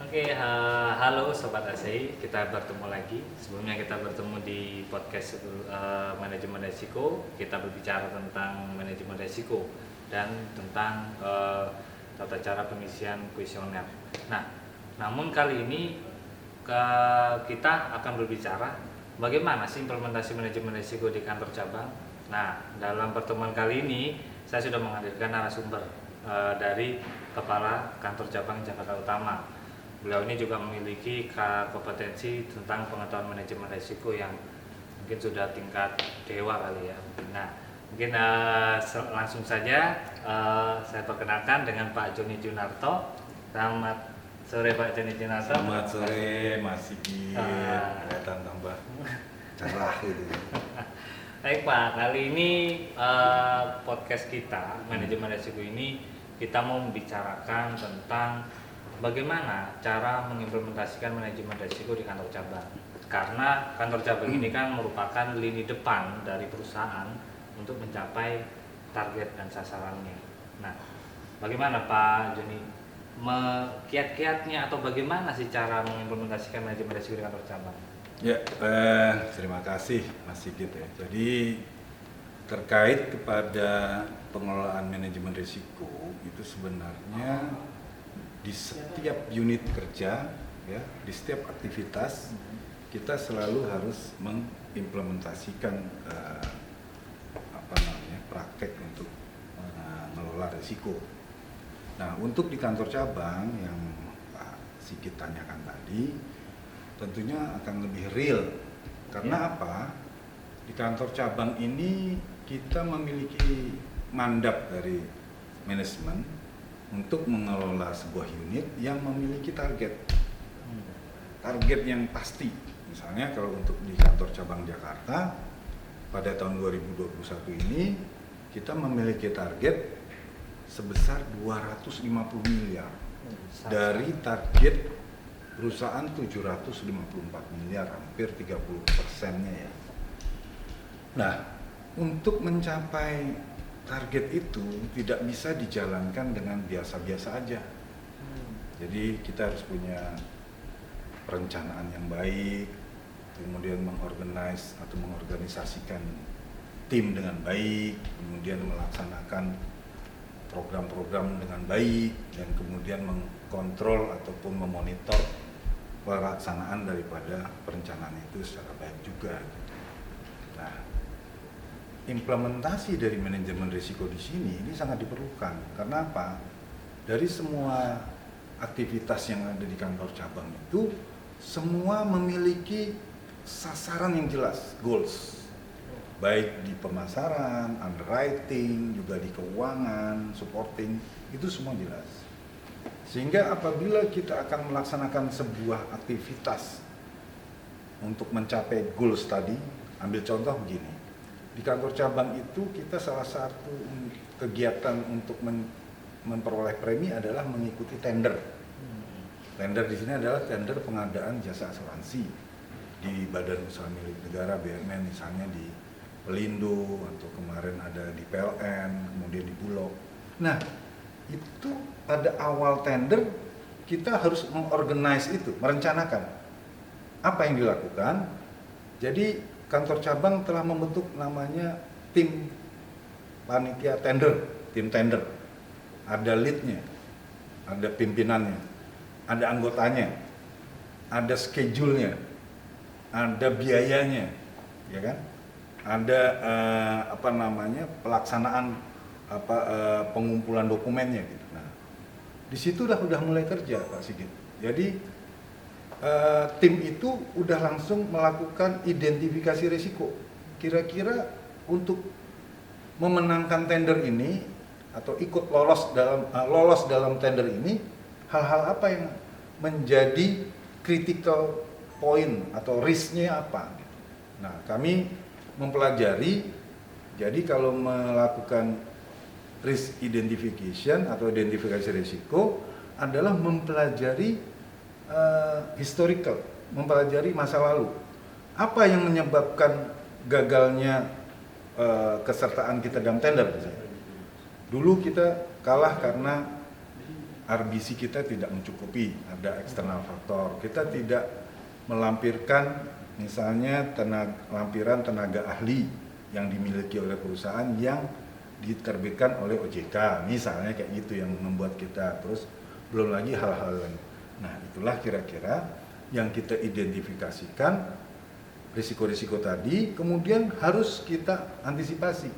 Halo Sobat ASEI, kita bertemu lagi. Sebelumnya kita bertemu di podcast manajemen resiko. Kita berbicara tentang manajemen resiko dan tentang tata cara pengisian kuesioner. Nah, namun kali ini kita akan berbicara bagaimana sih implementasi manajemen resiko di kantor cabang. Nah, dalam pertemuan kali ini saya sudah menghadirkan narasumber dari Kepala Kantor Cabang Jakarta Utama. Beliau ini juga memiliki kompetensi tentang pengetahuan manajemen risiko yang mungkin sudah tingkat dewa kali ya. Nah, mungkin langsung saja saya perkenalkan dengan Pak Joni Junarto. Selamat sore Pak Joni Junarto. Selamat sore Mas Sigit. Kelihatan tambah cerah gitu. Baik Pak, kali ini podcast kita manajemen risiko ini kita mau membicarakan tentang bagaimana cara mengimplementasikan manajemen risiko di kantor cabang. Karena kantor cabang ini kan merupakan lini depan dari perusahaan untuk mencapai target dan sasarannya. Nah, bagaimana Pak Joni kiat-kiatnya atau bagaimana sih cara mengimplementasikan manajemen risiko di kantor cabang? Ya, terima kasih Mas Sigit ya. Jadi terkait kepada pengelolaan manajemen risiko itu sebenarnya di setiap unit kerja ya, di setiap aktivitas kita selalu harus mengimplementasikan praktek untuk mengelola risiko. Nah, untuk di kantor cabang yang Pak Sigit tanyakan tadi, tentunya akan lebih real. Karena apa? Di kantor cabang ini kita memiliki mandat dari manajemen untuk mengelola sebuah unit yang memiliki target yang pasti. Misalnya kalau untuk di kantor cabang Jakarta pada tahun 2021 ini kita memiliki target sebesar 250 miliar dari target perusahaan 754 miliar, hampir 30%-nya ya. Nah, untuk mencapai target itu tidak bisa dijalankan dengan biasa-biasa aja. Jadi kita harus punya perencanaan yang baik, kemudian mengorganisasikan tim dengan baik, kemudian melaksanakan program-program dengan baik, dan kemudian mengkontrol ataupun memonitor pelaksanaan daripada perencanaan itu secara baik juga. Nah, implementasi dari manajemen risiko di sini ini sangat diperlukan. Karena apa? Dari semua aktivitas yang ada di kantor cabang itu semua memiliki sasaran yang jelas, goals. Baik di pemasaran, underwriting, juga di keuangan, supporting, itu semua jelas. Sehingga apabila kita akan melaksanakan sebuah aktivitas untuk mencapai goals tadi, ambil contoh begini. Di kantor cabang itu kita salah satu kegiatan untuk memperoleh premi adalah mengikuti tender. Tender di sini adalah tender pengadaan jasa asuransi di Badan Usaha Milik Negara BUMN, misalnya di Pelindo atau kemarin ada di PLN, kemudian di Bulog. Nah, itu pada awal tender kita harus mengorganize itu, merencanakan apa yang dilakukan. Jadi kantor cabang telah membentuk namanya tim panitia tender, tim tender. Ada leadnya, ada pimpinannya, ada anggotanya, ada schedule-nya, ada biayanya, ya kan? Ada pelaksanaan pengumpulan dokumennya gitu. Nah, di situ udah mulai kerja Pak Sigit. Jadi tim itu udah langsung melakukan identifikasi risiko. Kira-kira untuk memenangkan tender ini atau ikut lolos dalam tender ini, hal-hal apa yang menjadi critical point atau risknya apa? Nah, kami mempelajari. Jadi kalau melakukan risk identification atau identifikasi risiko adalah mempelajari historical, mempelajari masa lalu. Apa yang menyebabkan gagalnya kesertaan kita dalam tender misalnya. Dulu kita kalah karena RBC kita tidak mencukupi, ada eksternal faktor. Kita tidak melampirkan misalnya lampiran tenaga ahli yang dimiliki oleh perusahaan yang diterbitkan oleh OJK, misalnya kayak gitu yang membuat kita, terus belum lagi hal-hal lain. Nah, itulah kira-kira yang kita identifikasikan risiko-risiko tadi, kemudian harus kita antisipasi.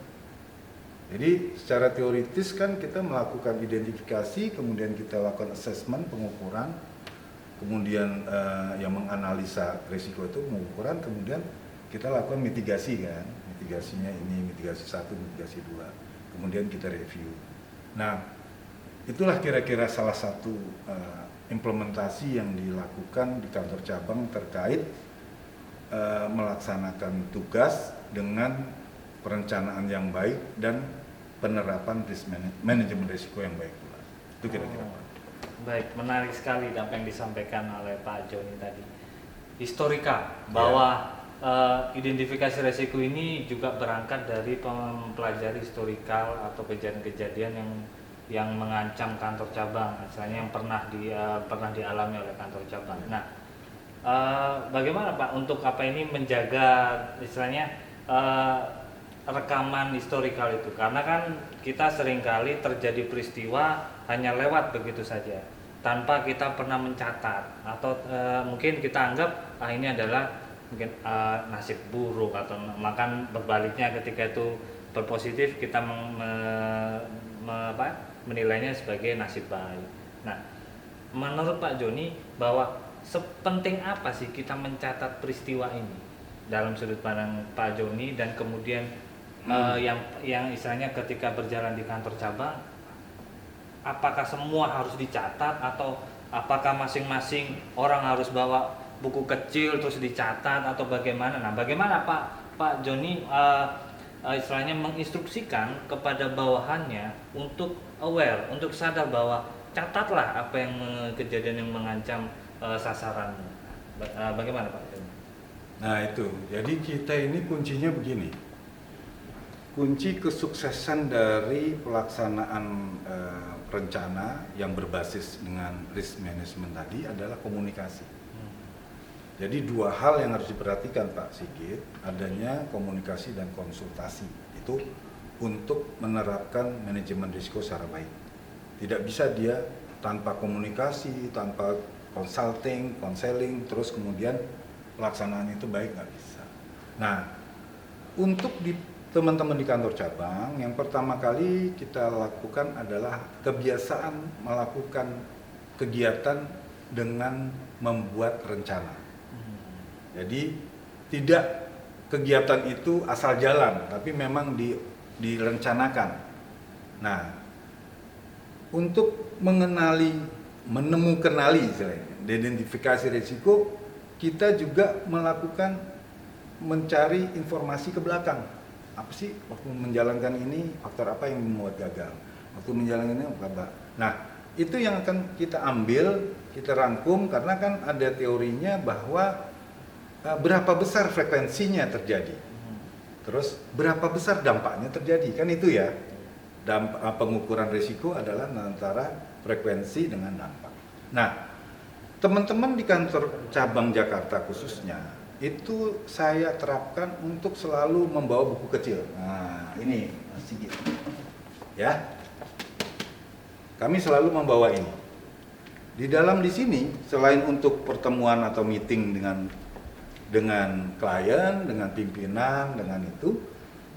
Jadi secara teoritis kan kita melakukan identifikasi, kemudian kita lakukan assessment, pengukuran, kemudian yang menganalisa risiko itu pengukuran, kemudian kita lakukan mitigasi kan, mitigasinya ini, mitigasi 1, mitigasi 2, kemudian kita review. Nah, itulah kira-kira salah satu implementasi yang dilakukan di kantor cabang terkait melaksanakan tugas dengan perencanaan yang baik dan penerapan manajemen risiko yang baik pula. Itu kira-kira. Baik, menarik sekali apa yang disampaikan oleh Pak Joni tadi. Historika bahwa identifikasi risiko ini juga berangkat dari mempelajari historikal atau kejadian-kejadian yang mengancam kantor cabang, misalnya yang pernah dialami oleh kantor cabang. Nah, bagaimana Pak untuk apa ini menjaga istilahnya rekaman historikal itu, karena kan kita seringkali terjadi peristiwa hanya lewat begitu saja tanpa kita pernah mencatat atau mungkin kita anggap ini adalah mungkin nasib buruk atau makan berbaliknya ketika itu berpositif kita menilainya sebagai nasib baik. Nah, menurut Pak Joni bahwa sepenting apa sih kita mencatat peristiwa ini dalam sudut pandang Pak Joni, dan kemudian yang istilahnya ketika berjalan di kantor cabang, apakah semua harus dicatat atau apakah masing-masing orang harus bawa buku kecil terus dicatat atau bagaimana? Nah, bagaimana Pak Joni istilahnya menginstruksikan kepada bawahannya untuk aware, untuk sadar bahwa catatlah apa yang kejadian yang mengancam sasaranmu. Bagaimana Pak Joni? Nah itu, jadi kita ini kuncinya begini. Kunci kesuksesan dari pelaksanaan rencana yang berbasis dengan risk management tadi adalah komunikasi. Jadi dua hal yang harus diperhatikan Pak Sigit, adanya komunikasi dan konsultasi. Itu untuk menerapkan manajemen risiko secara baik. Tidak bisa dia tanpa komunikasi, tanpa consulting, counseling, terus kemudian pelaksanaan itu baik, nggak bisa. Nah, untuk teman-teman di kantor cabang, yang pertama kali kita lakukan adalah kebiasaan melakukan kegiatan dengan membuat rencana. Jadi tidak kegiatan itu asal jalan, tapi memang direncanakan. Nah, untuk menemukan identifikasi risiko, kita juga melakukan mencari informasi ke belakang. Apa sih waktu menjalankan ini, faktor apa yang membuat gagal? Waktu menjalankan ini apa? Nah, itu yang akan kita ambil, kita rangkum, karena kan ada teorinya bahwa berapa besar frekuensinya terjadi, terus berapa besar dampaknya terjadi, kan itu ya. Pengukuran risiko adalah antara frekuensi dengan dampak. Nah, teman-teman di kantor cabang Jakarta khususnya, itu saya terapkan untuk selalu membawa buku kecil. Nah, ini sedikit. Ya. Kami selalu membawa ini. Di sini selain untuk pertemuan atau meeting dengan klien, dengan pimpinan, dengan itu,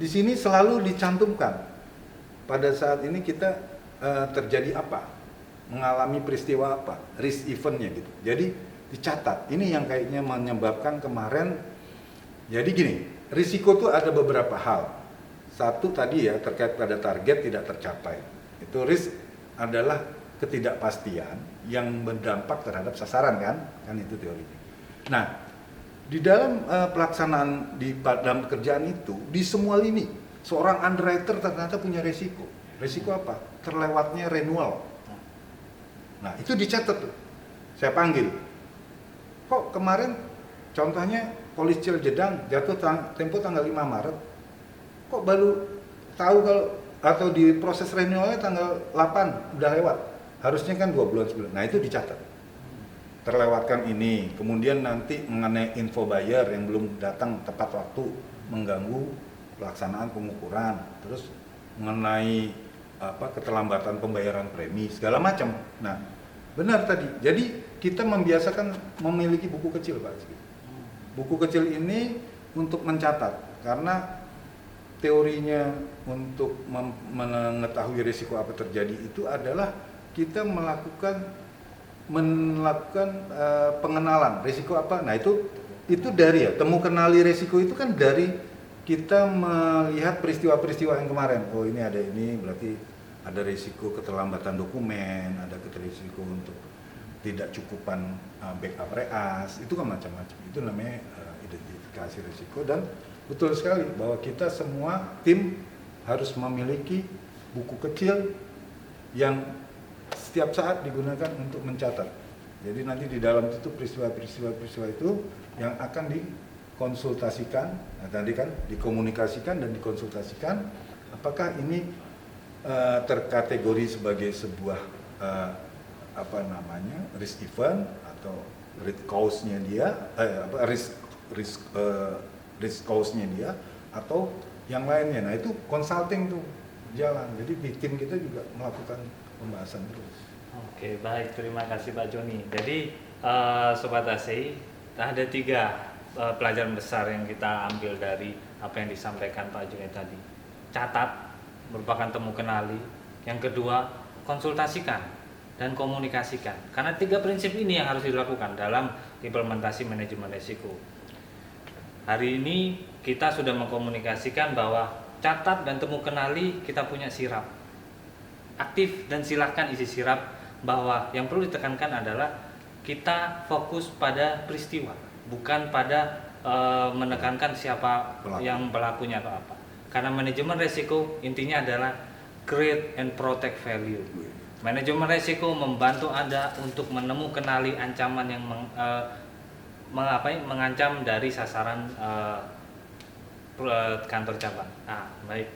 di sini selalu dicantumkan pada saat ini kita terjadi apa, mengalami peristiwa apa, risk eventnya gitu. Jadi dicatat. Ini yang kayaknya menyebabkan kemarin. Jadi gini, risiko itu ada beberapa hal. Satu tadi ya, terkait pada target tidak tercapai. Itu risk adalah ketidakpastian yang berdampak terhadap sasaran kan itu teorinya. Nah, di dalam pelaksanaan dalam pekerjaan itu, di semua lini, seorang underwriter ternyata punya risiko. Risiko apa? Terlewatnya renewal. Nah, itu dicatat tuh. Saya panggil. Kok kemarin contohnya polis Ciljedang jatuh tempo tanggal 5 Maret. Kok baru tahu kalau atau di proses renewalnya tanggal 8 udah lewat. harusnya kan 2 bulan sebelum. Nah itu dicatat. Terlewatkan ini, kemudian nanti mengenai info buyer yang belum datang tepat waktu mengganggu pelaksanaan pengukuran, terus mengenai keterlambatan pembayaran premi segala macam. Nah, benar tadi. Jadi kita membiasakan memiliki buku kecil, Pak. Buku kecil ini untuk mencatat, karena teorinya untuk mengetahui risiko apa terjadi itu adalah kita melakukan pengenalan risiko apa. Nah itu dari temu kenali risiko itu kan dari kita melihat peristiwa-peristiwa yang kemarin. Oh ini ada ini, berarti ada risiko keterlambatan dokumen, ada risiko untuk tidak cukupan backup reas, itu kan macam-macam. Itu namanya identifikasi risiko. Dan betul sekali bahwa kita semua tim harus memiliki buku kecil yang setiap saat digunakan untuk mencatat. Jadi nanti di dalam itu peristiwa-peristiwa itu yang akan dikonsultasikan, nah tadi kan dikomunikasikan dan dikonsultasikan apakah ini terkategori sebagai sebuah risk event atau risk cause-nya dia risk cause-nya dia atau yang lainnya. Nah itu consulting tuh jalan. Jadi di tim kita juga melakukan pembahasan terus. Oke, baik, terima kasih Pak Joni. Jadi Sobat ACI, ada 3 pelajaran besar yang kita ambil dari apa yang disampaikan Pak Joni tadi. Catat, merupakan temu kenali. Yang kedua, konsultasikan dan komunikasikan. Karena 3 prinsip ini yang harus dilakukan dalam implementasi manajemen risiko. Hari ini kita sudah mengkomunikasikan bahwa catat dan temu kenali kita punya sirap. Aktif dan silahkan isi sirap, bahwa yang perlu ditekankan adalah kita fokus pada peristiwa, bukan pada menekankan siapa yang pelakunya atau apa. Karena manajemen risiko intinya adalah create and protect value. Manajemen risiko membantu Anda untuk menemukan kenali ancaman yang mengancam dari sasaran kantor cabang. Baik.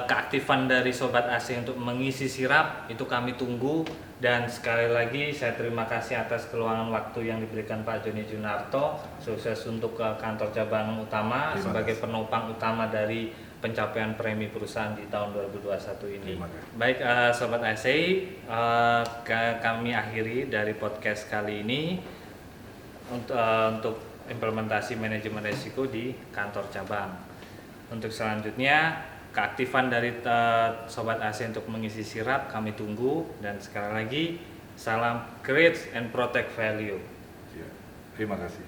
Keaktifan dari Sobat AC untuk mengisi sirap itu kami tunggu, dan sekali lagi saya terima kasih atas keluangan waktu yang diberikan Pak Joni Junarto. Sukses untuk kantor cabang utama sebagai penopang utama dari pencapaian premi perusahaan di tahun 2021 ini. Baik Sobat AC, kami akhiri dari podcast kali ini untuk implementasi manajemen risiko di kantor cabang. Untuk selanjutnya keaktifan dari Sobat AC untuk mengisi sirap kami tunggu, dan sekali lagi salam create and protect value. Terima kasih.